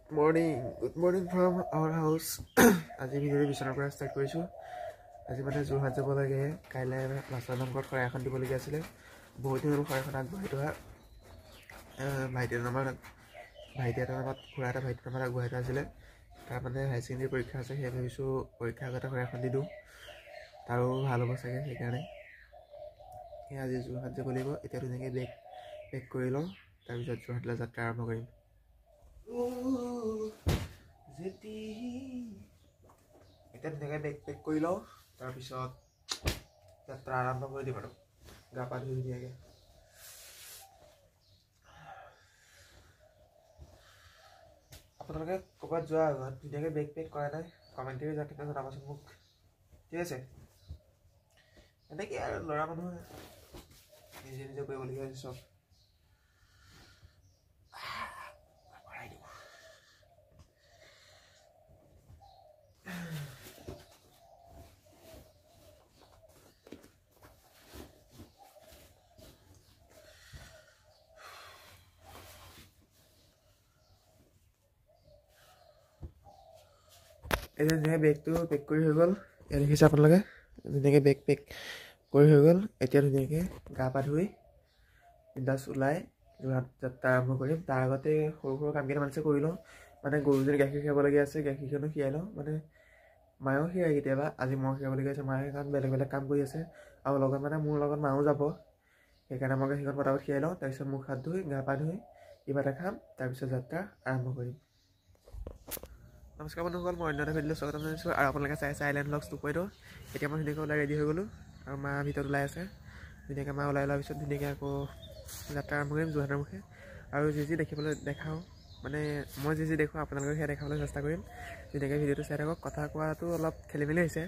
Good morning from our house. আজি ভিডিঅ'টো বিচনাৰ পৰা ষ্টাৰ্ট কৰিছোঁ। আজি মানে যোৰহাট যাব লাগে। কাইলৈ মাছৰ নামঘৰত শৰাই এখন দিবলগীয়া আছিলে। বহুত দিন হ'ল শৰাইখন আগবঢ়াই থোৱা। ভাইটি এটাৰ নামত খুৰা এটা ভাইটিৰ নামত আগবঢ়াই থোৱা আছিলে। তাৰ মানে হায়াৰ ছেকেণ্ডেৰী পৰীক্ষা আছে, সেয়ে ভাবিছোঁ পৰীক্ষা আগতে শৰাইখন দি দিওঁ, তাৰো ভাল হ'ব চাগে। সেইকাৰণে আজি যোৰহাট যাব লাগিব। এতিয়া ধুনীয়াকৈ বেগ কৰি লওঁ, তাৰপিছত যোৰহাটলৈ যাত্ৰা আৰম্ভ কৰিম। এতিয়া ধুনীয়াকৈ বেগ কৰি লওঁ, তাৰপিছত যাত্ৰা আৰম্ভ কৰি দিম আৰু গা পা ধুই ধুনীয়াকৈ। আপোনালোকে ক'ৰবাত যোৱাৰ আগত ধুনীয়াকৈ বেগ কৰা নাই কমেণ্ট কৰি যাতে জনাবচোন মোক, ঠিক আছে? এনেকৈ আৰু ল'ৰা মানুহে নিজে কৰিবলগীয়া হৈছে চব। এতিয়া ধুনীয়াকৈ বেগটো পেক কৰি হৈ গ'ল। ইয়াত দেখিছে আপোনালোকে ধুনীয়াকৈ বেগ পেক কৰি হৈ গ'ল। এতিয়া ধুনীয়াকৈ গা পা ধুই বিন্দাছ ওলাই যোৰহাট যাত্ৰা আৰম্ভ কৰিম। তাৰ আগতে সৰু কাম কেইটামান আছে কৰি লওঁ। মানে গৰুজনী গাখীৰ খীৰাবলগীয়া আছে, গাখীৰখনো খীৰাই লওঁ। মানে মায়েও খীৰাই কেতিয়াবা, আজি মই খীৰাবলগীয়া আছে। মায়ে কাৰণ বেলেগ কাম কৰি আছে, আৰু লগত মানে মোৰ লগত মাও যাব। সেইকাৰণে মই গাখীৰখন পটাপট খীৰাই লওঁ, তাৰপিছত মুখ হাত ধুই গা পা ধুই কিবা এটা খাম, তাৰপিছত যাত্ৰা আৰম্ভ কৰিম। নমস্কাৰ বন্ধুসকল, মই অন্য এটা ভিডিঅ'লৈ স্বাগতম জনাইছোঁ। আৰু আপোনালোকে চাই আইলেণ্ড ব্লগছ 2.0। এতিয়া মই ধুনীয়াকৈ ওলাই ৰেডি হৈ গ'লোঁ, আৰু মা ভিতৰত ওলাই আছে। ধুনীয়াকৈ মা ওলাই লোৱাৰ পিছত ধুনীয়াকৈ আকৌ যাত্ৰা আৰম্ভ কৰিম যোৰহাটৰ মুখে। আৰু যি দেখিবলৈ দেখাওঁ, মানে মই যি দেখোঁ আপোনালোকক সেয়া দেখাবলৈ চেষ্টা কৰিম। ধুনীয়াকৈ ভিডিঅ'টো চাই থাকক। কথা কোৱাটো অলপ খেলি মেলি হৈছে,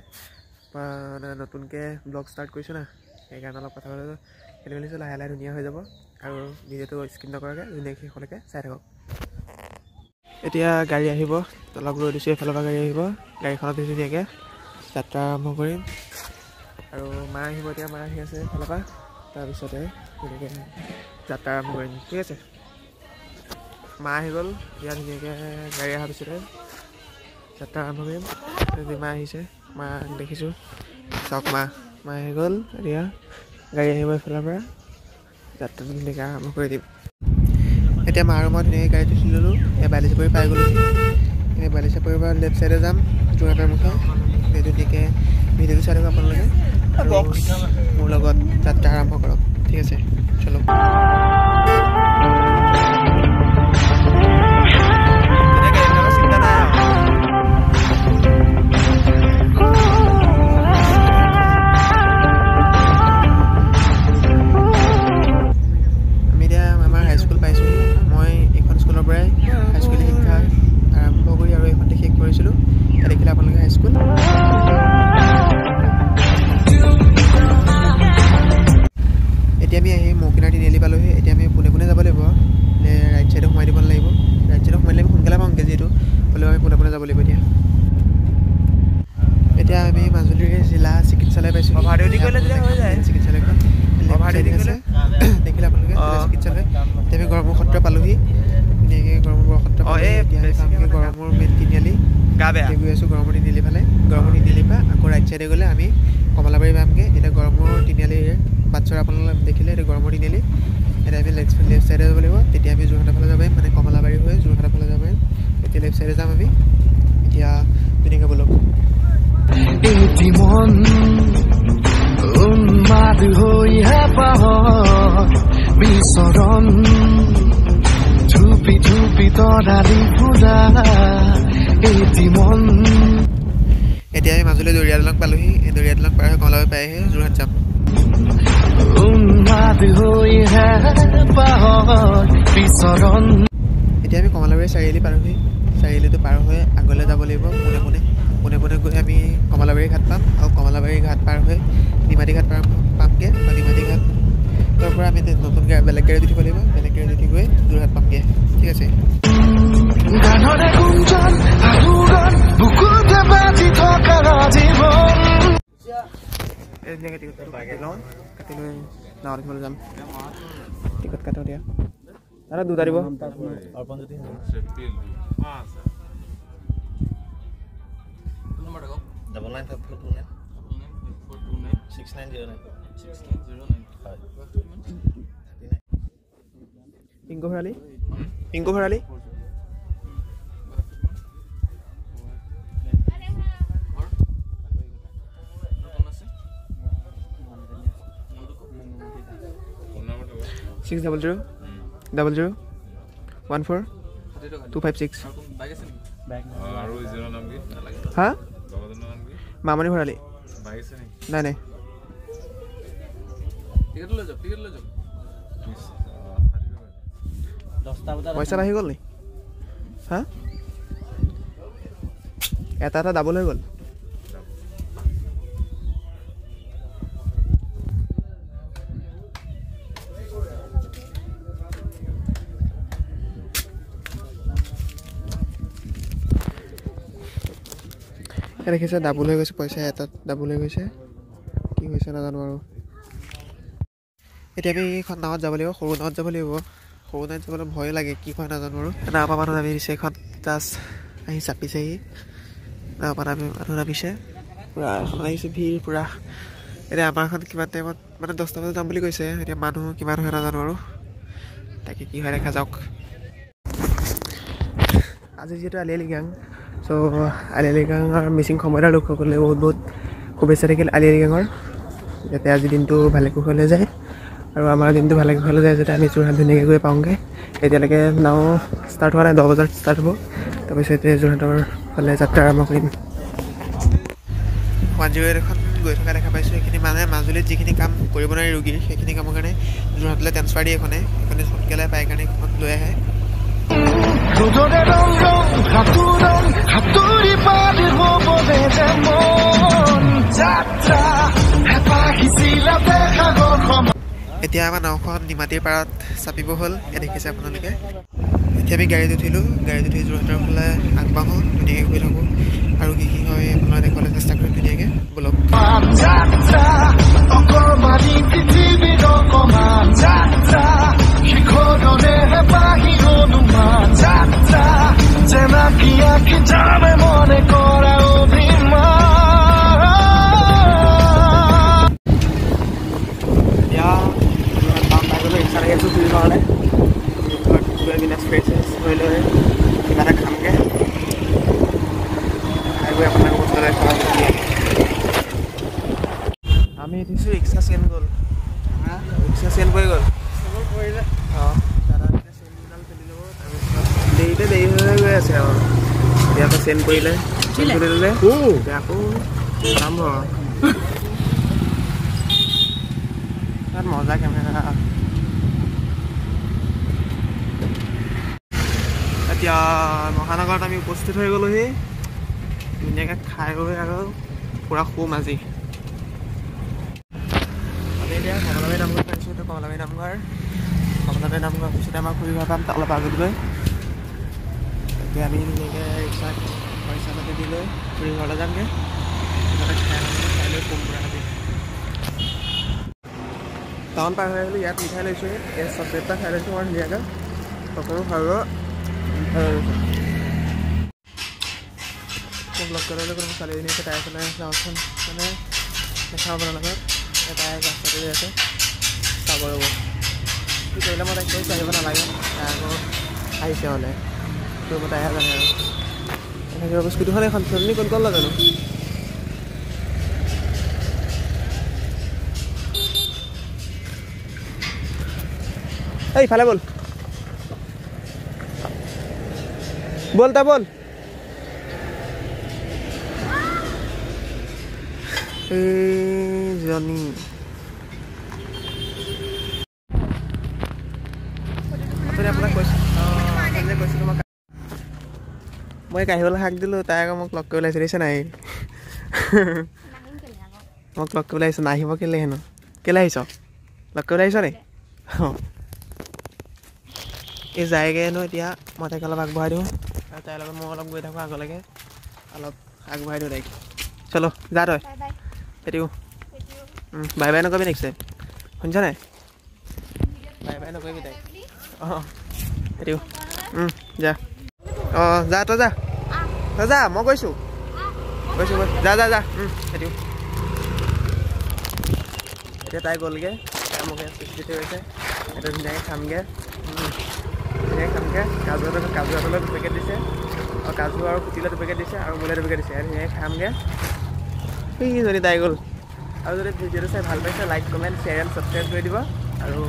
মানে নতুনকৈ ব্লগ ষ্টাৰ্ট কৰিছোঁ না, সেইকাৰণে অলপ কথা কোৱাটো খেলি মেলি হৈছে। লাহে লাহে ধুনীয়া হৈ যাব, আৰু ভিডিঅ'টো স্কিপ নকৰাকৈ ধুনীয়াকৈ শেষলৈকে চাই থাকক। এতিয়া গাড়ী আহিব, অলপ ৰৈ দিছোঁ, এইফালৰ পৰা গাড়ী আহিব। গাড়ীখনত ধুনীয়াকৈ যাত্ৰা আৰম্ভ কৰিম। আৰু মা আহিব, এতিয়া মা আহি আছে এইফালৰ পৰা, তাৰপিছতে ধুনীয়াকৈ যাত্ৰা আৰম্ভ কৰিম, ঠিক আছে? মা আহি গ'ল, এতিয়া ধুনীয়াকৈ গাড়ী অহাৰ পিছতে যাত্ৰা আৰম্ভ কৰিম। যদি মা আহিছে, মা দেখিছোঁ, চাওক মা আহি গ'ল। এতিয়া গাড়ী আহিব এইফালৰ পৰা, যাত্ৰাটো ধুনীয়াকৈ আৰম্ভ কৰি দিম। এতিয়া মা আৰু মই ধুনীয়াকৈ গাড়ীত উঠি ল'লোঁ। এতিয়া বালিচাপৰি পাই গ'লোঁ। এতিয়া বালিচাপৰিৰ পৰা লেফ্ট ছাইডে যাম যোৰহাটৰ মুখে। ধুনীয়াকৈ ভিডিঅ'টো চাই থাকক আপোনালোকে, আৰু মোৰ লগত যাত্ৰা আৰম্ভ কৰক, ঠিক আছে? চলো। এতিয়া আমি আহি মৌকিনাৰ তিনিআলি পালোঁহি। এতিয়া আমি পোনে যাব লাগিব, ৰাইট ছাইডে সোমাই দিব নালাগিব। ৰাইট ছাইডে সোমাই দিলে আমি সোনকালে পামগৈ, যিহেতু হ'লেও আমি পোনে যাব লাগিব। এতিয়া আমি মাজুলীৰ জিলা চিকিৎসালয় পাইছোঁ। চিকিৎসালয়খন দেখিলে আপোনালোকে চিকিৎসালয়। এতিয়া আমি গড়মূৰ সত্ৰ পালোঁহি। ধুনীয়াকৈ গড়মূৰ সত্ৰ পালোঁহি। এতিয়া আমি পামগৈ গড়মূৰ মেইন তিনিআলি। গৈ আছোঁ গড়মূৰ তিনিআলি ফালে। গড়মূৰ তিনিআলিৰ পৰা আকৌ ৰাইট ছাইডে গ'লে আমি কমলাবাৰী পামগৈ। এতিয়া গড়মূৰ তিনিআলিৰ বাটচৰা আপোনালোকে দেখিলে, এইটো গড়মূৰ তিনিআলি। এতিয়া আমি লেফ্ট ছাইডে যাব লাগিব, তেতিয়া আমি যোৰহাটৰ ফালে যাব পাৰিম, মানে কমলাবাৰী হৈ যোৰহাটৰ ফালে যাব পাৰিম। এতিয়া লেফ্ট ছাইডে যাম আমি। এতিয়া ধুনীয়াকৈ ব'লক। এতিয়া আমি মাজুলী দৰিয়া দলং পালোঁহি। এই দৰিয়া দলং পাৰ হৈ কমলাবাৰী পাই আহি যোৰহাট যাম। এতিয়া আমি কমলাবাৰী চাৰিআলি পালোঁহি। চাৰিআলিটো পাৰ হৈ আগলৈ যাব লাগিব পোনে গৈ আমি কমলাবাৰী ঘাট পাম, আৰু কমলাবাৰী ঘাট পাৰ হৈ নিমাতী ঘাট পামগৈ। বা নিমাতী ঘাটৰ পৰা আমি নতুন বেলেগ গাড়ীত উঠিব লাগিব। বেলেগ গাড়ীত উঠি গৈ যোৰহাট পামগৈ, ঠিক আছে? টিকট কাটি লওঁ, কাটি লৈ নাৱত যাম। টিকট কাটো দিয়া। দাদা দুটা দিব অৰ্পণ জ্যোতি ডাবল 95429 6909 পিংকু ভৰালি পিংকু ভৰালি Six 0 0 0 1 4 2 5 6 হা মামনি ভৰালি নাই নাই পইচা বাঢ়ি গ'ল নি হা এটা এটা ডাবল হৈ গ'ল দেখিছে ডাবল হৈ গৈছে পইচা এটাত ডাবল হৈ গৈছে কি হৈছে নাজানো আৰু এতিয়া আমি এইখন নাৱত যাব লাগিব সৰু নাৱত যাব লাগিব সৰু নাৱত যাবলৈ ভয় লাগে কি হয় নাজানো আৰু নাও পৰা মানুহ নামি দিছে এখন জাষ্ট আহি চাপিছেহি নাও পৰা মানুহ নামিছে পূৰা এখন আহিছে ভিৰ পূৰা এতিয়া আমাৰ এখন কিমান টাইমত মানে 10টা বজাত যাম বুলি কৈছে এতিয়া মানুহ কিমান হয় নাজানো আৰু তাকে কি হয় দেখা যাওক আজি যিহেতু আলি আলি গাং চ' আলি আলি গাঙৰ মিচিং সম্প্ৰদায়ৰ লোকসকলে বহুত শুভেচ্ছা থাকিল আলি আলি গাঙৰ যাতে আজি দিনটো ভালে কুশলে যায় আৰু আমাৰ দিনটো ভালে কুশলে যায় যাতে আমি যোৰহাট ধুনীয়াকৈ গৈ পাওঁগৈ এতিয়ালৈকে নাও ষ্টাৰ্ট হোৱা নাই 10 বজাত ষ্টাৰ্ট হ'ব তাৰপিছতে যোৰহাটৰ ফালে যাত্ৰা আৰম্ভ কৰিম 108 এখন গৈ থকা দেখা পাইছোঁ সেইখিনি মানে মাজুলীত যিখিনি কাম কৰিব নোৱাৰি ৰোগীৰ সেইখিনি কামৰ কাৰণে যোৰহাটলৈ ট্ৰেন্সফাৰ দিয়ে এইখনে সোনকালে পায় কাৰণে এইখন লৈ আহে এতিয়া আমাৰ নাওখন নিমাতীৰ পাৰত চাপিব হ'ল দেখিছে আপোনালোকে এতিয়া আমি গাড়ীত উঠিলোঁ গাড়ীত উঠি যোৰহাটৰ ফালে আগবাঢ়োঁ ধুনীয়াকৈ গৈ থাকোঁ আৰু কি হয় আপোনালোকে দেখুৱাবলৈ চেষ্টা কৰিম ধুনীয়াকৈ বলক কিবা এটা খামগৈ আমি উঠিছোঁ ৰিক্সা চেন গ'ল ৰিক্সা চেন পৰি গ'ল অঁ দাদা চেনডাল পেলি ল'ব তাৰপিছত দেৰি হৈ গৈ আছে আৰু এতিয়া আকৌ চেন পৰিলে চেন পৰি ল'লে এতিয়া আকৌ আৰম্ভ তাত মজা কেমেৰা এতিয়া মহানগৰত আমি উপস্থিত হৈ গ'লোহি ধুনীয়াকৈ খাই হৈ আৰু পূৰা শুম আজি আমি এতিয়া কমলাবাৰী নামঘৰ পাইছোঁ এইটো কমলাবাৰী নামঘৰ পিছতে আমাৰ ফুৰি ঘৰ পাম অলপ আগত গৈ এতিয়া আমি ধুনীয়াকৈ ৰিক্সাত পইচা পাতি দি লৈ ফুৰি ঘৰলৈ যামগৈ খাই লৈ শুম পূৰা আজি টাউন পাৰ হৈ আহিলোঁ ইয়াত মিঠাই লৈছোঁ এই চকলেট এটা খাই লৈছোঁ মই ধুনীয়াকৈ সকলো খাব ব্লগ কৰিবলৈ কোনো ছোৱালীজনী আছে তাই পেলাই গাঁওখন মানে দেখাব আপোনাৰ লগত তাই ৰাস্তাটো আছে চাব ৰ'ব কি কৰিলে মই তাইক কৈছোঁ আহিব নালাগে তাই আকৌ আহিছে মানে কৰিব তাইহে জানে আৰু এনেকৈ স্কুটিখন এখন ছোৱালী কোন ক'ত জানো এই ইফালে ব'ল বলতা বল জনি আপোনাক কৈছিলোঁ মই কাহিবলৈ শাক দিলোঁ তাই আকৌ মোক লগ কৰিবলৈ আহিছে নাই মোক লগ কৰিবলৈ আহিছোঁ নাহিব কেলৈ হেনো কেলৈ আহিছ লগ কৰিবলৈ আহিছ নি অঁ এই যায়গৈ হেনো এতিয়া মই তাইক অলপ আগবঢ়াই দিওঁ আৰু তাইৰ লগত মই অলপ গৈ থাকোঁ আগলৈকে অলপ আগবঢ়াই দিওঁ তাইক চলো যা তই সেইটো বাই বাই নকবি নেক্সট টাইম শুনিছ নাই বাই বাই নকবি তাইক অঁ এটিও যা অঁ যা তই যা মই গৈছোঁ যা এটিও এতিয়া তাই গ'লগৈ মোক চিটি হৈছে এইটো ধুনীয়াকৈ খামগৈ কাজু আপেলৰ 2 পেকেট দিছে আৰু কাজু আৰু কুটিলে 2 পেকেট দিছে আৰু মোলে 2 পেকেট দিছে ধুনীয়াকৈ খামগৈ যদি তাই গ'ল আৰু যদি ভিডিঅ'টো চাই ভাল পাইছে like comment share and subscribe কৰি দিব আৰু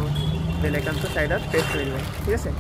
বেল আইকনটো ছাইডত প্ৰেছ কৰি দিব ঠিক আছে